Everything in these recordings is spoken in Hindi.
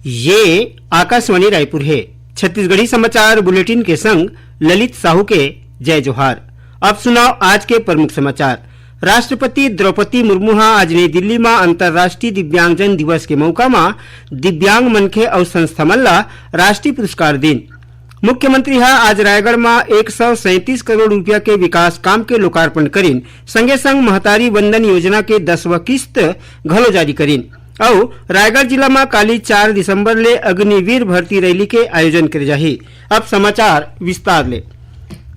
ये आकाशवाणी रायपुर है। छत्तीसगढ़ी समाचार बुलेटिन के संग ललित साहू के जय जोहार। अब सुनाओ आज के प्रमुख समाचार। राष्ट्रपति द्रौपदी मुर्मू आज नई दिल्ली में अंतर्राष्ट्रीय दिव्यांगजन दिवस के मौका में दिव्यांग मनखे और संस्था मन ला राष्ट्रीय पुरस्कार दिन। मुख्यमंत्री आज रायगढ़ में 137 करोड़ रुपया के विकास काम के लोकार्पण करीन, संगे संग महतारी वंदन योजना के 10वां किस्त घलो जारी करीन और रायगढ़ जिला में काली 4 दिसंबर ले अग्निवीर भर्ती रैली के आयोजन करे जाही। अब समाचार विस्तार ले।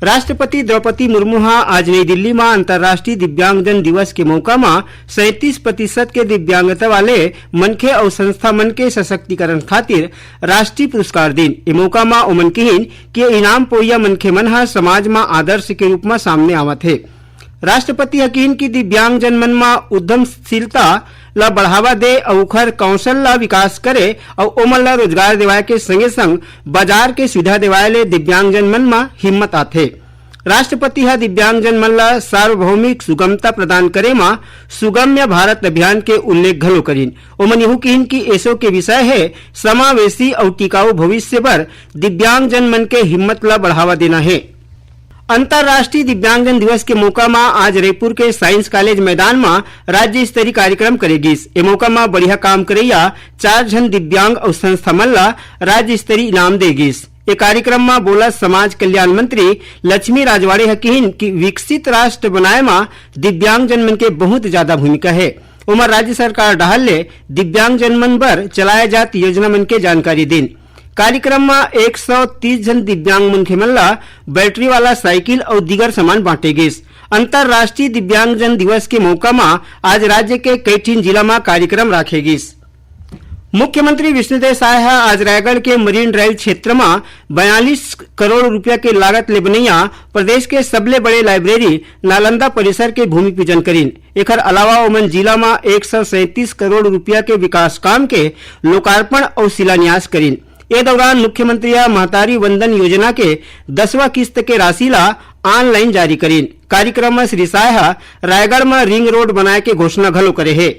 राष्ट्रपति द्रौपदी मुर्मू आज नई दिल्ली में अंतर्राष्ट्रीय दिव्यांगजन दिवस के मौका में 37% के दिव्यांगता वाले मनखे और संस्था मन के सशक्तिकरण खातिर राष्ट्रीय पुरस्कार दिन। ए मौका में ओमन कहिन कि इनाम पोइया मनखे मन समाज में आदर्श के रूप में सामने आवत है। राष्ट्रपति कहिन कि दिव्यांगजन मन में उद्यमशीलता ला बढ़ावा दे और ओखर कौशल ला विकास करे और ओमन ला रोजगार दिवाए के संगे संग बाजार के सुविधा दिवाए ले दिव्यांगजन मन में हिम्मत आथे। राष्ट्रपति दिव्यांगजन मन ला सार्वभौमिक सुगमता प्रदान करे में सुगम्य भारत अभियान के उल्लेख घलो करीन। ओमन यहू कहिन कि एसो के विषय है समावेशी और टिकाऊ भविष्य पर दिव्यांगजन मन के हिम्मत ला बढ़ावा देना है। अंतर्राष्ट्रीय दिव्यांगजन दिवस के मौका में आज रायपुर के साइंस कॉलेज मैदान में राज्य स्तरीय कार्यक्रम करेगिस। ए मौका में बढ़िया काम करैया 4 जन दिव्यांग और संस्था मन ला राज्य स्तरीय इनाम देगिस। ए कार्यक्रम में बोला समाज कल्याण मंत्री लक्ष्मी राजवाड़े कहिन कि विकसित राष्ट्र बनाए में दिव्यांगजन मन के बहुत ज्यादा भूमिका है। उमर राज्य सरकार डहल ले दिव्यांगजन मन बर चलाए जात योजना मन के जानकारी दिन। कार्यक्रम में 130 जन दिव्यांग मनखे मन ला बैटरी वाला साइकिल और दीगर सामान बांटे गिस। अंतर्राष्ट्रीय दिव्यांगजन दिवस के मौका में आज राज्य के कई ठीन जिला में कार्यक्रम राखे गिस। मुख्यमंत्री विष्णुदेव साय आज रायगढ़ के मरीन ड्राइव क्षेत्र में 42 करोड़ रुपया के लागत ले बनैया प्रदेश के सबले बड़े लाइब्रेरी नालंदा परिसर के भूमि पूजन करीन। एकर अलावा ओमन जिला में 137 करोड़ रुपया के विकास काम के लोकार्पण और शिलान्यास करीन। ए दौरान मुख्यमंत्री महतारी वंदन योजना के 10वां किस्त के राशि ला ऑनलाइन जारी करीन। कार्यक्रम में श्री साय रायगढ़ में रिंग रोड बनाए के घोषणा घलो करे है।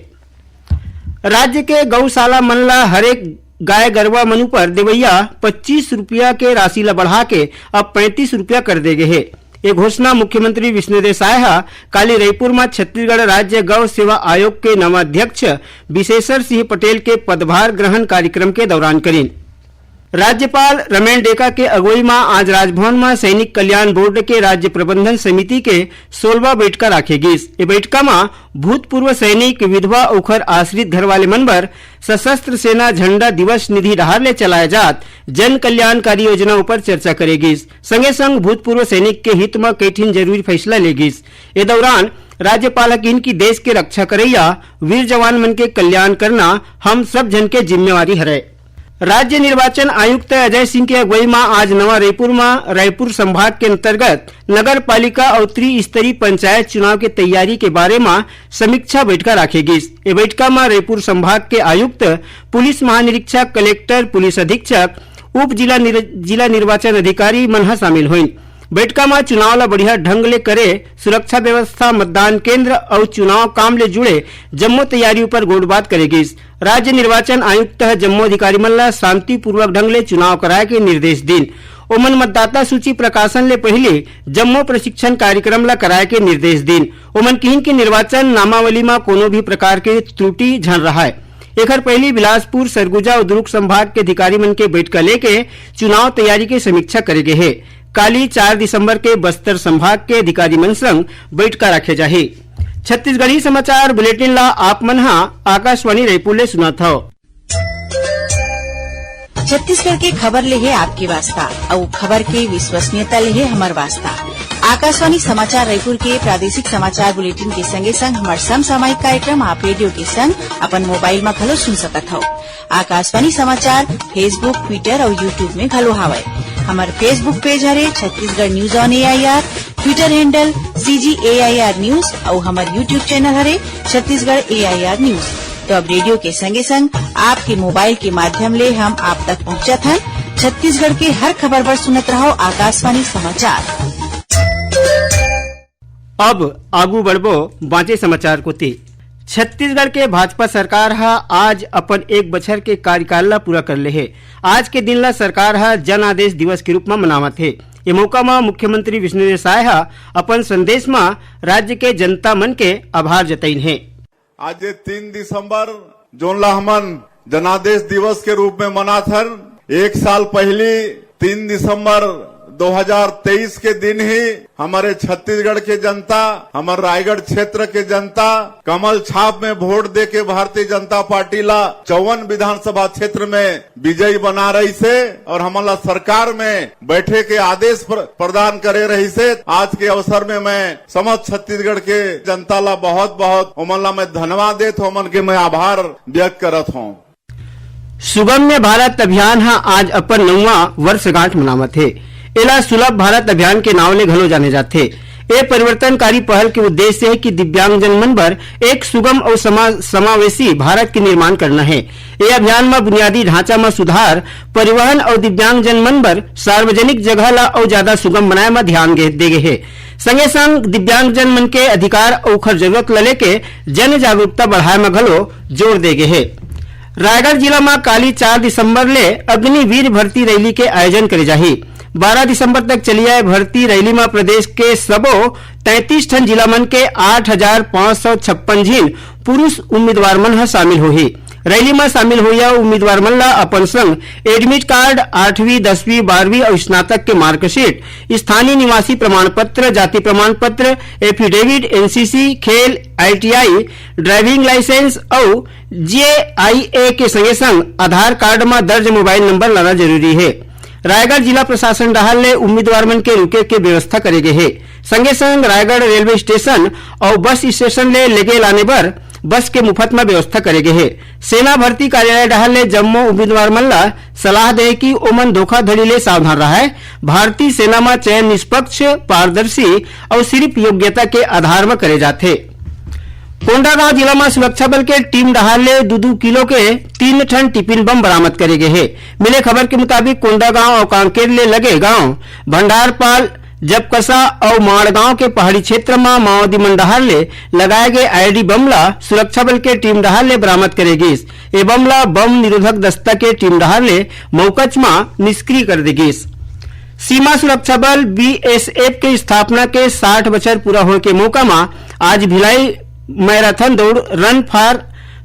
राज्य के गौशाला मन ला हरेक गाय गरवा मनु पर देवैया 25 रुपया के राशि ला बढ़ा के अब 35 रुपया कर दे गए है। ये घोषणा मुख्यमंत्री विष्णुदेव साय काली रायपुर में छत्तीसगढ़ राज्य गौ सेवा आयोग के नवाध्यक्ष विशेश्वर सिंह पटेल के पदभार ग्रहण कार्यक्रम के दौरान करीन। राज्यपाल रमेन डेका के अगुवाई में आज राजभवन में सैनिक कल्याण बोर्ड के राज्य प्रबंधन समिति के 16वां बैठका राखेगिस। ये बैठका में भूतपूर्व सैनिक विधवा ओखर आश्रित घर वाले मन बर सशस्त्र सेना झंडा दिवस निधि डहार ले चलाए जात जन कल्याणकारी योजना पर चर्चा करेगिस। संगे संग भूतपूर्व सैनिक के हित में कई ठीन जरूरी फैसला लेगिस। ए दौरान राज्यपाल की देश के रक्षा करैया वीर जवान मन के कल्याण करना हम सब जन के जिम्मेवारी है। राज्य निर्वाचन आयुक्त अजय सिंह की अगुवाई में आज नवा रायपुर में रायपुर संभाग के अंतर्गत नगर पालिका और त्रिस्तरीय पंचायत चुनाव की तैयारी के बारे में समीक्षा बैठका राखेगी। ये बैठका में रायपुर संभाग के आयुक्त, पुलिस महानिरीक्षक, कलेक्टर, पुलिस अधीक्षक, उप जिला निर्वाचन अधिकारी मन शामिल हुई। बैठका में चुनाव ला बढ़िया ढंग ले करे, सुरक्षा व्यवस्था, मतदान केंद्र और चुनाव काम ले जुड़े जम्मो तैयारी पर गोड़बात करेगी। राज्य निर्वाचन आयुक्त जम्मो अधिकारी मन ला शांतिपूर्वक ढंग ले चुनाव कराए के निर्देश दिन। ओमन मतदाता सूची प्रकाशन ले पहले जम्मो प्रशिक्षण कार्यक्रम ला कराए के निर्देश दिन। ओमन कहिन कि निर्वाचन नामावली में कोनो भी प्रकार के त्रुटि झन रहा है। एकर पहली बिलासपुर, सरगुजा और दुर्ग संभाग के अधिकारी मन के बैठका लेके चुनाव तैयारी के समीक्षा करेगे है। काली 4 दिसंबर के बस्तर संभाग के अधिकारी मन संग बैठका रखे जाही। छत्तीसगढ़ी समाचार बुलेटिन ला आप मन आकाशवाणी रायपुर ले सुना था। छत्तीसगढ़ के खबर ले है आपके वास्ता और खबर के विश्वसनीयता ले है हमार वास्ता। आकाशवाणी समाचार रायपुर के प्रादेशिक समाचार बुलेटिन के संगे संग हमार समसामयिक कार्यक्रम आप रेडियो के संग अपन मोबाइल में घलो सुन सकत हो। आकाशवाणी समाचार फेसबुक, ट्विटर और यूट्यूब में घलो हावय। हमार Facebook page Hare Chhattisgarh news on AIR, Twitter handle CGAIR news और हमार यूट्यूब चैनल हरे छत्तीसगढ़ AIR न्यूज। तो अब रेडियो के संगे संग आपके मोबाइल के माध्यम ले हम आप तक पहुंचत हन। छत्तीसगढ़ के हर खबर पर सुनत रहो आकाशवाणी समाचार। अब आगू बढ़बो बाँचे समाचार को ते। छत्तीसगढ़ के भाजपा सरकार हा आज अपन 1 बछर के कार्यकाल ला पूरा कर ले है। आज के दिन ला सरकार हा जन आदेश दिवस के रूप में मनावत है। ये मौका में मुख्यमंत्री विष्णुदेव साय हा अपन संदेश में राज्य के जनता मन के आभार जताइन है। आज 3 दिसंबर जोन ला हमन जनादेश दिवस के रूप में मनाथन। 1 साल पहले 3 दिसंबर 2023 के दिन ही हमारे छत्तीसगढ़ के जनता, हमारे रायगढ़ क्षेत्र के जनता कमल छाप में वोट दे के भारतीय जनता पार्टी ला 54 विधानसभा क्षेत्र में विजयी बना रही से और हमारा सरकार में बैठे के आदेश प्रदान करे रही से। आज के अवसर में मैं समस्त छत्तीसगढ़ के जनता ला बहुत बहुत ओमन ला मैं धन्यवाद देत हूँ, ओमन के मैं आभार व्यक्त करत हूँ। सुगम्य भारत अभियान हा आज अपन 9वां वर्षगांठ मनावत है। एला सुलभ भारत अभियान के नाव ले घलो जाने जाते। ये परिवर्तनकारी पहल के उद्देश्य है कि दिव्यांगजन मन पर एक सुगम और समावेशी भारत के निर्माण करना है। ये अभियान में बुनियादी ढांचा में सुधार, परिवहन और दिव्यांगजन मन पर सार्वजनिक जगह ला और ज्यादा सुगम बनाए में ध्यान दे गए है। संगे संग दिव्यांगजन मन के अधिकार और ओखर जरूरत ला लेके जन जागरूकता बढ़ाए में घलो जोर दे गए है। रायगढ़ जिला में काली 4 दिसंबर ले अग्निवीर भर्ती रैली के आयोजन करे जाही। 12 दिसंबर तक चली आए भर्ती रैली में प्रदेश के सबो 33 ठन जिला मन के 8,556 झीन पुरुष उम्मीदवार मन ह शामिल होही। रैली में शामिल होया उम्मीदवार मन ला अपन संग एडमिट कार्ड, 8वीं, 10वीं, 12वीं और स्नातक के मार्कशीट, स्थानीय निवासी प्रमाण पत्र, जाति प्रमाण पत्र, एफिडेविट, एनसीसी, खेल, आईटीआई, ड्राइविंग लाइसेंस और जेआईए के संगे संग आधार कार्ड में दर्ज मोबाइल नंबर लाना जरूरी है। रायगढ़ जिला प्रशासन डहाल ले उम्मीदवार मन के रुके के व्यवस्था करे गए है। संगे संग रायगढ़ रेलवे स्टेशन और बस स्टेशन ले लेगे लाने पर बस के मुफ्त में व्यवस्था करे गए है। सेना भर्ती कार्यालय डहाल ले जम्मो उम्मीदवार मन ला सलाह दे कि ओमन धोखाधड़ी ले सावधान रहे। भारतीय सेना में चयन निष्पक्ष, पारदर्शी और सिर्फ योग्यता के आधार में करे जाते। कोंडागांव जिला में सुरक्षा बल के टीम डहाल ले 2-2 किलो के 3 टन टिफिन बम बरामद करे गए है। मिले खबर के मुताबिक कोंडागांव और कांकेर ले लगे गांव भंडारपाल, जबकसा और माड़गांव के पहाड़ी क्षेत्र में माओवादी मन डहाल ले लगाए गए आईडी बम ला सुरक्षा बल के टीम डहाल ले बरामद करे गिस। ये बम ला बम निरोधक दस्ता के टीम डहाल ले मौकच में निष्क्रिय कर दे गिस। सीमा सुरक्षा बल बीएसएफ के स्थापना के 60 बछर पूरा होने के मौका में आज भिलाई मैराथन दौड़ रन फॉर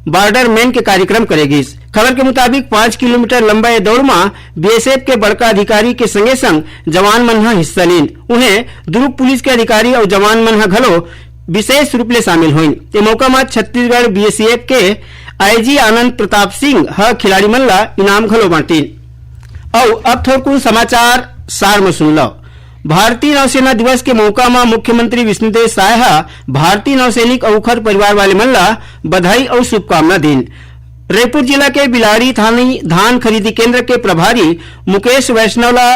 बॉर्डर मैन के कार्यक्रम करेगी। खबर के मुताबिक 5 किलोमीटर लंबा ये दौड़ में बीएसएफ के बड़का अधिकारी के संगे संग जवान मन हा हिस्सा लीन। उन्हें दुर्ग पुलिस के अधिकारी और जवान मन हा घलो विशेष रूप ले शामिल हुई। ये मौका में छत्तीसगढ़ बीएसएफ के आईजी आनंद प्रताप सिंह ह खिलाड़ी मन ला इनाम घलो बांटीन। और अब थोड़ा समाचार सार में सुन लो। भारतीय नौसेना दिवस के मौका में मुख्यमंत्री विष्णुदेव साय भारतीय नौसैनिक और उखर परिवार वाले मन ला बधाई और शुभकामना दीन। रायपुर जिला के बिलाड़ी धान खरीदी केंद्र के प्रभारी मुकेश वैष्णव ला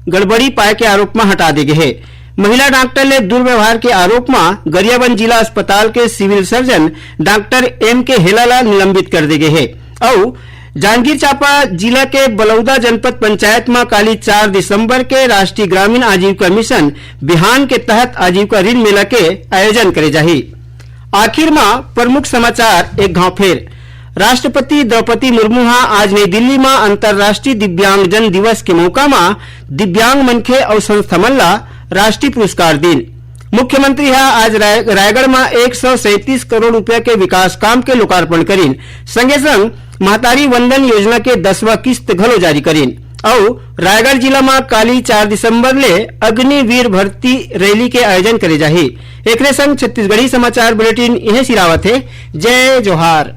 गड़बड़ी पाए के आरोप में हटा दे गए है। महिला डॉक्टर ले दुर्व्यवहार के आरोप में गरियाबंद जिला अस्पताल के सिविल सर्जन डॉक्टर एम के हेला ला निलंबित कर दे गए है। और जांजगीर चांपा जिला के बलौदा जनपद पंचायत में काली 4 दिसंबर के राष्ट्रीय ग्रामीण आजीविका मिशन बिहान के तहत आजीविका ऋण मेला के आयोजन करे जाही। आखिर में प्रमुख समाचार एक घाव फेर। राष्ट्रपति द्रौपदी मुर्मू आज नई दिल्ली में अंतर्राष्ट्रीय दिव्यांगजन दिवस के मौका में दिव्यांग मनखे और संस्था मन ला राष्ट्रीय पुरस्कार दिन। मुख्यमंत्री आज रायगढ़ में 137 करोड़ रुपया के विकास काम के लोकार्पण करीन। संगे संग महतारी वंदन योजना के 10वां किस्त घलो जारी करीन। और रायगढ़ जिला में काली 4 दिसंबर ले अग्निवीर भर्ती रैली के आयोजन करे जाही। एकरे संग छत्तीसगढ़ी समाचार बुलेटिन यही सिरावत है। जय जोहार।